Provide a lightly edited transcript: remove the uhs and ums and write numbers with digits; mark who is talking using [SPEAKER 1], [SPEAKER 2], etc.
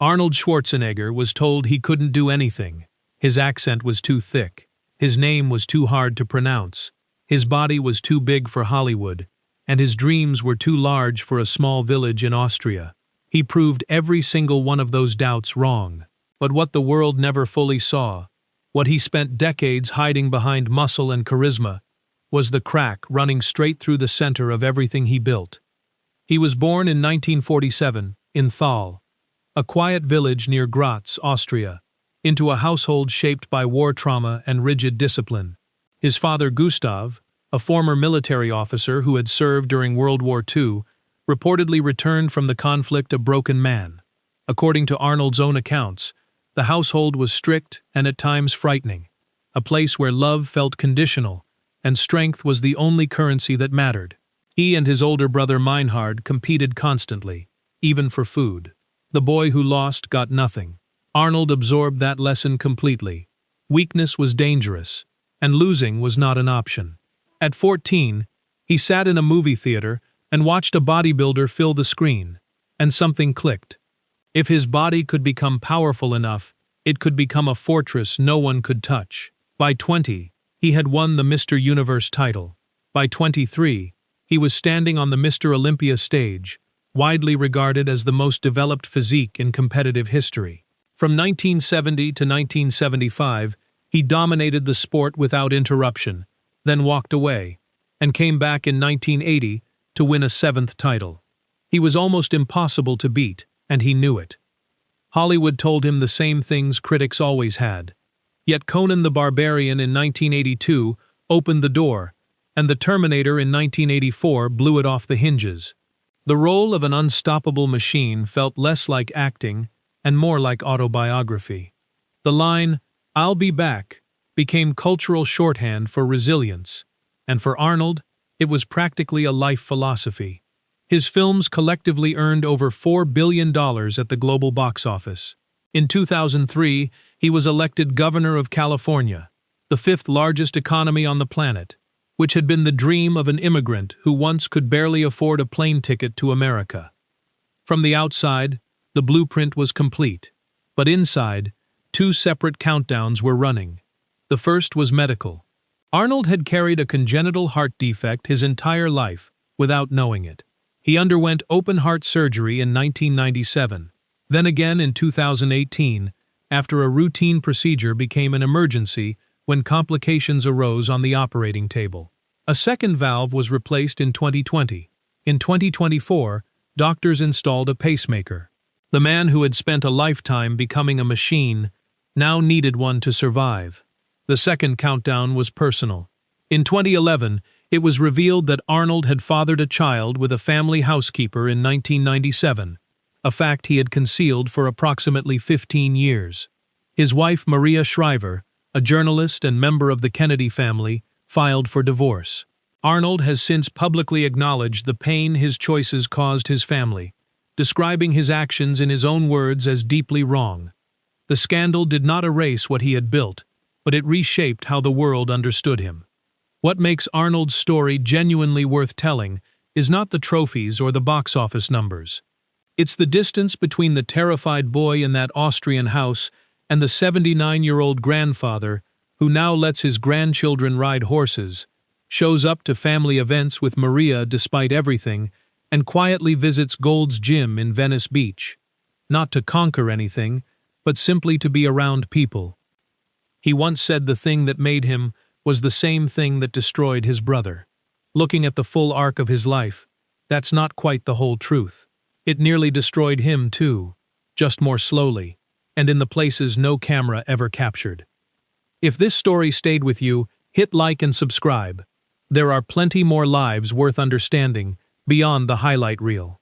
[SPEAKER 1] Arnold Schwarzenegger was told he couldn't do anything. His accent was too thick. His name was too hard to pronounce. His body was too big for Hollywood, and his dreams were too large for a small village in Austria. He proved every single one of those doubts wrong. But what the world never fully saw, what he spent decades hiding behind muscle and charisma, was the crack running straight through the center of everything he built. He was born in 1947, in Thal, a quiet village near Graz, Austria, into a household shaped by war trauma and rigid discipline. His father Gustav, a former military officer who had served during World War II, reportedly returned from the conflict a broken man. According to Arnold's own accounts, the household was strict and at times frightening, a place where love felt conditional, and strength was the only currency that mattered. He and his older brother Meinhard competed constantly, even for food. The boy who lost got nothing. Arnold absorbed that lesson completely. Weakness was dangerous, and losing was not an option. At 14, he sat in a movie theater and watched a bodybuilder fill the screen, and something clicked. If his body could become powerful enough, it could become a fortress no one could touch. By 20, he had won the Mr. Universe title. By 23, he was standing on the Mr. Olympia stage, widely regarded as the most developed physique in competitive history. From 1970 to 1975, he dominated the sport without interruption, then walked away, and came back in 1980 to win a 7th title. He was almost impossible to beat, and he knew it. Hollywood told him the same things critics always had. Yet Conan the Barbarian in 1982 opened the door, and the Terminator in 1984 blew it off the hinges. The role of an unstoppable machine felt less like acting and more like autobiography. The line, "I'll be back," became cultural shorthand for resilience, and for Arnold, it was practically a life philosophy. His films collectively earned over $4 billion at the global box office. In 2003, he was elected governor of California, the 5th largest economy on the planet, which had been the dream of an immigrant who once could barely afford a plane ticket to America. From the outside, the blueprint was complete, but inside, 2 separate countdowns were running. The first was medical. Arnold had carried a congenital heart defect his entire life, without knowing it. He underwent open-heart surgery in 1997, then again in 2018, after a routine procedure became an emergency when complications arose on the operating table. A second valve was replaced in 2020. In 2024, doctors installed a pacemaker. The man who had spent a lifetime becoming a machine now needed one to survive. The second countdown was personal. In 2011, it was revealed that Arnold had fathered a child with a family housekeeper in 1997, a fact he had concealed for approximately 15 years. His wife, Maria Shriver, a journalist and member of the Kennedy family, filed for divorce. Arnold has since publicly acknowledged the pain his choices caused his family, describing his actions in his own words as deeply wrong. The scandal did not erase what he had built, but it reshaped how the world understood him. What makes Arnold's story genuinely worth telling is not the trophies or the box office numbers. It's the distance between the terrified boy in that Austrian house and the 79-year-old grandfather who now lets his grandchildren ride horses, shows up to family events with Maria despite everything, and quietly visits Gold's Gym in Venice Beach. Not to conquer anything, but simply to be around people. He once said the thing that made him was the same thing that destroyed his brother. Looking at the full arc of his life, that's not quite the whole truth. It nearly destroyed him too, just more slowly, and in the places no camera ever captured. If this story stayed with you, hit like and subscribe. There are plenty more lives worth understanding beyond the highlight reel.